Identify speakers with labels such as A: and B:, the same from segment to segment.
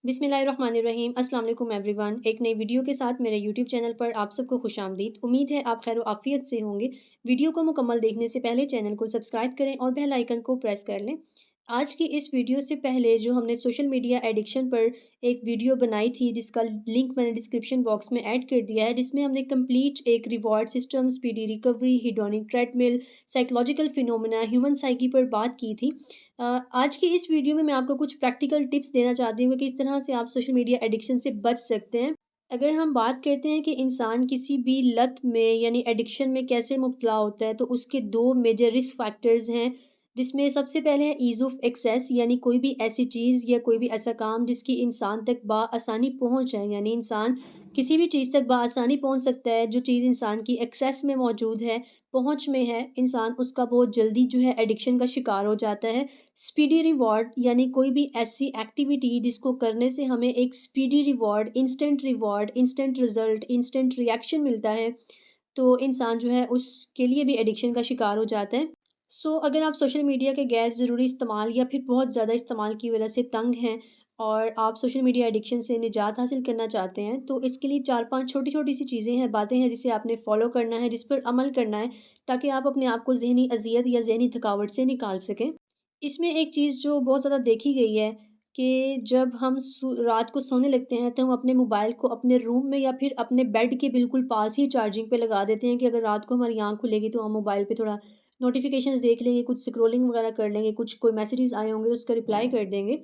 A: बिस्मिल्लाहिर्रहमानिर्रहीम अस्सलाम वालेकुम एवरीवन। एक नई वीडियो के साथ मेरे यूट्यूब चैनल पर आप सबको खुशामदीद। उम्मीद है आप खैर आफियत से होंगे। वीडियो को मुकम्मल देखने से पहले चैनल को सब्सक्राइब करें और बेल आइकन को प्रेस कर लें। आज की इस वीडियो से पहले जो हमने सोशल मीडिया एडिक्शन पर एक वीडियो बनाई थी जिसका लिंक मैंने डिस्क्रिप्शन बॉक्स में ऐड कर दिया है, जिसमें हमने कंप्लीट एक reward system, speedy recovery, hedonic treadmill, psychological phenomena, human psyche पर बात की थी। आज की इस वीडियो में मैं आपको कुछ प्रैक्टिकल टिप्स देना चाहती हूँ कि किस तरह से आप सोशल मीडिया एडिक्शन से बच सकते हैं। अगर हम बात करते हैं कि इंसान किसी भी लत में यानी एडिक्शन में कैसे मुब्तला होता है, तो उसके 2 मेजर रिस्क फैक्टर्स हैं, जिसमें सबसे पहले है ईज़ ऑफ एक्सेस, यानी कोई भी ऐसी चीज़ या कोई भी ऐसा काम जिसकी इंसान तक बआसानी पहुँच है। यानी इंसान किसी भी चीज़ तक बआसानी पहुँच सकता है, जो चीज़ इंसान की एक्सेस में मौजूद है, पहुँच में है, इंसान उसका बहुत जल्दी जो है एडिक्शन का शिकार हो जाता है। स्पीडी रिवॉर्ड यानी कोई भी ऐसी एक्टिविटी जिसको करने से हमें एक speedy reward, instant result, instant reaction मिलता है, तो इंसान जो है उसके लिए भी एडिक्शन का शिकार हो जाता है। अगर आप सोशल मीडिया के गैर ज़रूरी इस्तेमाल या फिर बहुत ज़्यादा इस्तेमाल की वजह से तंग हैं और आप सोशल मीडिया एडिक्शन से निजात हासिल करना चाहते हैं, तो इसके लिए 4-5 छोटी-छोटी सी चीज़ें हैं, बातें हैं जिसे आपने फ़ॉलो करना है, जिस पर अमल करना है, ताकि आप अपने आप को ज़हनी अज़ियत या ज़हनी थकावट से निकाल सकें। इसमें एक चीज़ जो बहुत ज़्यादा देखी गई है कि जब हम रात को सोने लगते हैं, तो हम अपने मोबाइल को अपने रूम में या फिर अपने बेड के बिल्कुल पास ही चार्जिंग पे लगा देते हैं कि अगर रात को हमारी आँख खुलेगी तो हम मोबाइल पे थोड़ा नोटिफ़िकेशंस देख लेंगे, कुछ स्क्रॉलिंग वगैरह कर लेंगे, कुछ कोई मैसेजेस आए होंगे तो उसका रिप्लाई कर देंगे।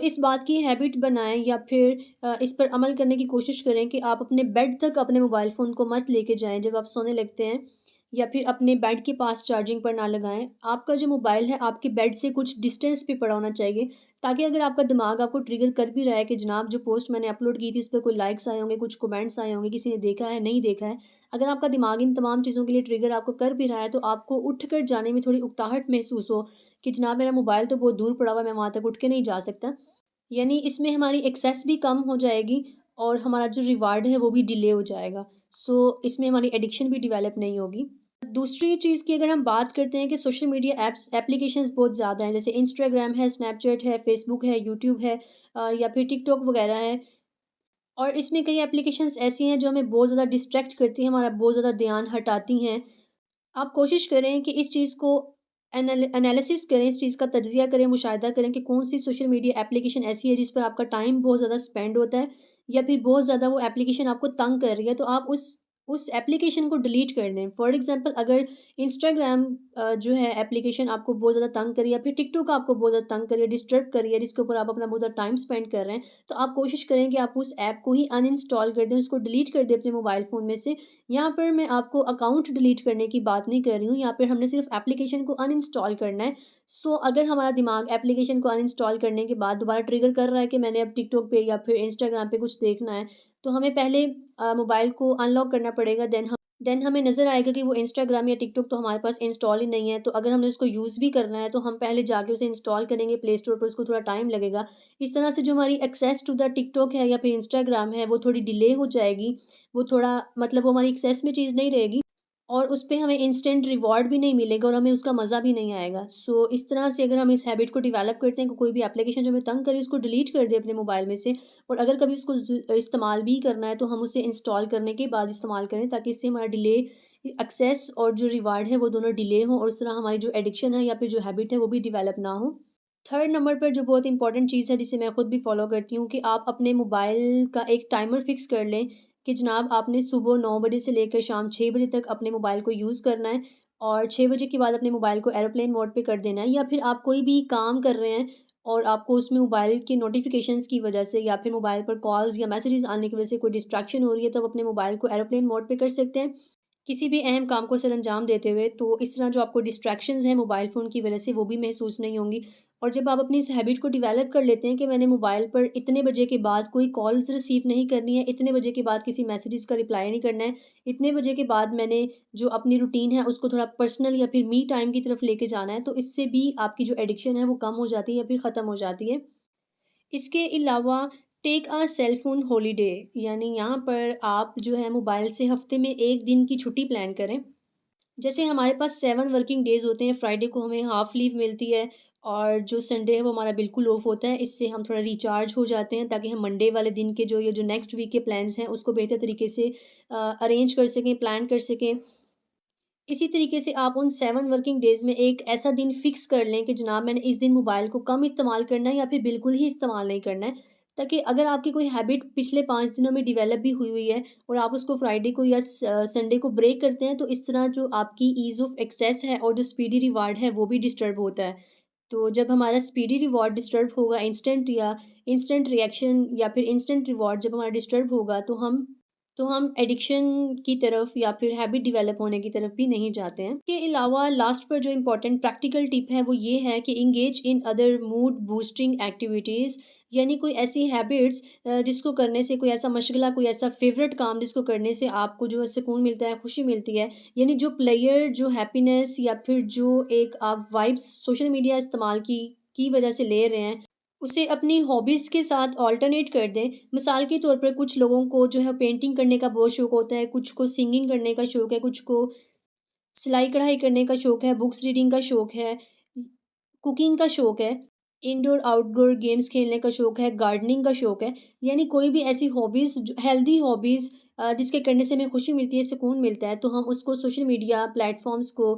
A: इस बात की हैबिट बनाएँ या फिर इस पर अमल करने की कोशिश करें कि आप अपने बेड तक अपने मोबाइल फ़ोन को मत लेके जाएँ जब आप सोने लगते हैं, या फिर अपने बेड के पास चार्जिंग पर ना लगाएँ। आपका जो मोबाइल है आपके बेड से कुछ डिस्टेंस पे पड़ा होना चाहिए, ताकि अगर आपका दिमाग आपको ट्रिगर कर भी रहा है कि जनाब जो पोस्ट मैंने अपलोड की थी उस पे कोई लाइक्स आए होंगे, कुछ कमेंट्स आए होंगे, किसी ने देखा है, नहीं देखा है। अगर आपका दिमाग इन तमाम चीज़ों के लिए ट्रिगर आपको कर भी रहा है, तो आपको उठ कर जाने में थोड़ी उकताहट महसूस हो कि जनाब मेरा मोबाइल तो बहुत दूर पड़ा हुआ है, मैं वहाँ तक उठ के नहीं जा सकता। यानी इसमें हमारी एक्सेस भी कम हो जाएगी और हमारा जो रिवार्ड है वो भी डिले हो जाएगा। इसमें हमारी एडिक्शन भी डेवलप नहीं होगी। दूसरी चीज़ की अगर हम बात करते हैं कि सोशल मीडिया एप्लीकेशंस बहुत ज़्यादा हैं, जैसे इंस्टाग्राम है, स्नैपचैट है, फ़ेसबुक है, यूट्यूब है, या फिर टिकटॉक वगैरह है। और इसमें कई एप्लीकेशंस ऐसी हैं जो हमें बहुत ज़्यादा डिस्ट्रैक्ट करती हैं, हमारा बहुत ज़्यादा ध्यान हटाती हैं। आप कोशिश करें कि इस चीज़ को एनालिसिस करें, इस चीज़ का तज्ज़िया करें, मुशाहिदा करें कि कौन-सी सोशल मीडिया एप्लीकेशन ऐसी है जिस पर आपका टाइम बहुत ज़्यादा स्पेंड होता है, या फिर बहुत ज़्यादा वो एप्लीकेशन आपको तंग कर रही है, तो आप उस एप्लीकेशन को डिलीट कर दें। फॉर एग्ज़ाम्पल अगर इंस्टाग्राम जो है एप्लीकेशन आपको बहुत ज़्यादा तंग कर रही है, या फिर टिकटॉक आपको बहुत ज़्यादा तंग कर रही है, डिस्टर्ब कर रही है, जिसके ऊपर आप अपना बहुत ज़्यादा टाइम स्पेंड कर रहे हैं, तो आप कोशिश करें कि आप उस ऐप को ही अनइंस्टॉल कर दें, उसको डिलीट कर दें अपने मोबाइल फ़ोन में से। यहाँ पर मैं आपको अकाउंट डिलीट करने की बात नहीं कर रही हूँ, यहाँ पर हमने सिर्फ़ एप्लीकेशन को अनइंस्टॉल करना है। अगर हमारा दिमाग एप्लीकेशन को अनइंस्टॉल करने के बाद दोबारा ट्रिगर कर रहा है कि मैंने अब टिकटॉक पे या फिर इंस्टाग्राम पे कुछ देखना है, तो हमें पहले मोबाइल को अनलॉक करना पड़ेगा, देन हमें नज़र आएगा कि वो इंस्टाग्राम या टिकटॉक तो हमारे पास इंस्टॉल ही नहीं है। तो अगर हमने उसको यूज़ भी करना है, तो हम पहले जाके उसे इंस्टॉल करेंगे प्ले स्टोर पर, उसको थोड़ा टाइम लगेगा। इस तरह से जो हमारी एक्सेस टू द टिकटॉक है या फिर इंस्टाग्राम है, वो थोड़ी डिले हो जाएगी। वो थोड़ा मतलब वो हमारी एक्सेस में चीज़ नहीं रहेगी और उसपे हमें इंस्टेंट रिवॉर्ड भी नहीं मिलेगा और हमें उसका मज़ा भी नहीं आएगा। इस तरह से अगर हम इस हैबिट को डेवलप करते हैं कि कोई भी एप्लीकेशन जो हमें तंग करे उसको डिलीट कर दें अपने मोबाइल में से, और अगर कभी उसको इस्तेमाल भी करना है तो हम उसे इंस्टॉल करने के बाद इस्तेमाल करें, ताकि इससे हमारा डिले एक्सेस और जो रिवार्ड है वो दोनों डिले हों और उस तरह हमारी जो एडिक्शन है या फिर जो हैबिट है वो भी डेवलप ना हो। थर्ड नंबर पर जो बहुत इंपॉर्टेंट चीज़ है जिसे मैं खुद भी फॉलो करती हूँ, कि आप अपने मोबाइल का एक टाइमर फिक्स कर लें कि जनाब आपने सुबह 9 बजे से लेकर शाम 6 बजे तक अपने मोबाइल को यूज़ करना है, और 6 बजे के बाद अपने मोबाइल को एयरप्लेन मोड पे कर देना है। या फिर आप कोई भी काम कर रहे हैं और आपको उसमें मोबाइल के नोटिफिकेशंस की वजह से या फिर मोबाइल पर कॉल्स या मैसेजेस आने की वजह से कोई डिस्ट्रैक्शन हो रही है, तो आप अपने मोबाइल को एयरप्लेन मोड पे कर सकते हैं किसी भी अहम काम को सरअंजाम देते हुए। तो इस तरह जो आपको डिस्ट्रैक्शंस हैं मोबाइल फ़ोन की वजह से वो भी महसूस नहीं होंगी। और जब आप अपनी इस हैबिट को डेवलप कर लेते हैं कि मैंने मोबाइल पर इतने बजे के बाद कोई कॉल्स रिसीव नहीं करनी है, इतने बजे के बाद किसी मैसेजेस का रिप्लाई नहीं करना है, इतने बजे के बाद मैंने जो अपनी रूटीन है उसको थोड़ा पर्सनल या फिर मी टाइम की तरफ लेके जाना है, तो इससे भी आपकी जो एडिक्शन है वो कम हो जाती है या फिर ख़त्म हो जाती है। इसके अलावा take a cell phone holiday, यानी यहाँ पर आप जो है मोबाइल से हफ़्ते में 1 दिन की छुट्टी प्लान करें। जैसे हमारे पास 7 वर्किंग डेज़ होते हैं, फ्राइडे को हमें हाफ़ लीव मिलती है और जो संडे है वो हमारा बिल्कुल ऑफ होता है। इससे हम थोड़ा रिचार्ज हो जाते हैं ताकि हम मंडे वाले दिन के जो नेक्स्ट वीक के प्लान्स हैं उसको बेहतर तरीके से अरेंज कर सकें, प्लान कर सकें। इसी तरीके से आप उन 7 वर्किंग डेज़ में एक ऐसा दिन फ़िक्स कर लें कि जनाब मैंने इस दिन मोबाइल को कम इस्तेमाल करना है या फिर बिल्कुल ही इस्तेमाल नहीं करना है। ताकि अगर आपकी कोई हैबिट पिछले 5 दिनों में डेवलप भी हुई हुई है और आप उसको फ्राइडे को या संडे को ब्रेक करते हैं, तो इस तरह जो आपकी ईज़ ऑफ एक्सेस है और जो स्पीडी रिवार्ड है वो भी डिस्टर्ब होता है। तो जब हमारा स्पीडी रिवॉर्ड डिस्टर्ब होगा, इंस्टेंट रिएक्शन या फिर इंस्टेंट रिवॉर्ड जब हमारा डिस्टर्ब होगा, तो हम एडिक्शन की तरफ या फिर हैबिट डेवलप होने की तरफ भी नहीं जाते हैं। इसके अलावा लास्ट पर जो इम्पोर्टेंट प्रैक्टिकल टिप है वो ये है कि engage in other mood boosting activities, यानी कोई ऐसी हैबिट्स जिसको करने से, कोई ऐसा मशगला, कोई ऐसा फ़ेवरेट काम जिसको करने से आपको जो है सुकून मिलता है, खुशी मिलती है। यानी जो प्लेयर जो हैप्पीनेस या फिर जो एक आप वाइब्स सोशल मीडिया इस्तेमाल की वजह से ले रहे हैं, उसे अपनी हॉबीज़ के साथ ऑल्टरनेट कर दें। मिसाल के तौर पर कुछ लोगों को जो है पेंटिंग करने का बहुत शौक होता है, कुछ को सिंगिंग करने का शौक है, कुछ को सिलाई-कढ़ाई करने का शौक है, बुक्स रीडिंग का शौक है, कुकिंग का शौक है, इंडोर-आउटडोर गेम्स खेलने का शौक है, गार्डनिंग का शौक है। यानी कोई भी ऐसी हॉबीज़ जो हेल्दी हॉबीज़ जिसके करने से हमें खुशी मिलती है, सुकून मिलता है, तो हम उसको सोशल मीडिया प्लेटफ़ॉर्म्स को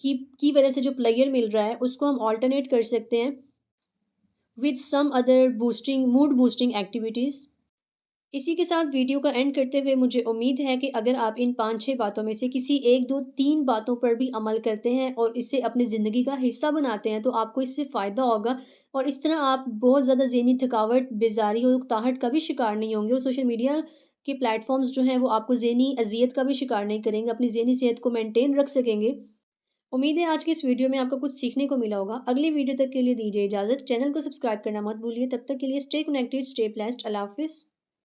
A: की वजह से जो प्लेयर मिल रहा है, उसको हम ऑल्टरनेट कर सकते हैं with some other mood boosting activities. इसी के साथ वीडियो का एंड करते हुए मुझे उम्मीद है कि अगर आप इन 5-6 बातों में से किसी 1, 2, 3 बातों पर भी अमल करते हैं और इसे अपनी ज़िंदगी का हिस्सा बनाते हैं, तो आपको इससे फ़ायदा होगा और इस तरह आप बहुत ज़्यादा ज़हनी थकावट, बेज़ारी और उकताहट का भी शिकार नहीं होंगे और सोशल मीडिया के प्लेटफ़ॉर्म्स जो हैं, वो आपको ज़हनी अज़ियत का भी शिकार नहीं करेंगे, अपनी ज़हनी सेहत को मेंटेन रख सकेंगे। उम्मीद है आज की इस वीडियो में आपको कुछ सीखने को मिला होगा। अगली वीडियो तक के लिए दीजिए इजाज़त। चैनल को सब्सक्राइब करना मत भूलिए। तब तक के लिए स्टे कनेक्टेड, स्टे ब्लेस्ड। अल्लाह हाफ़िज़।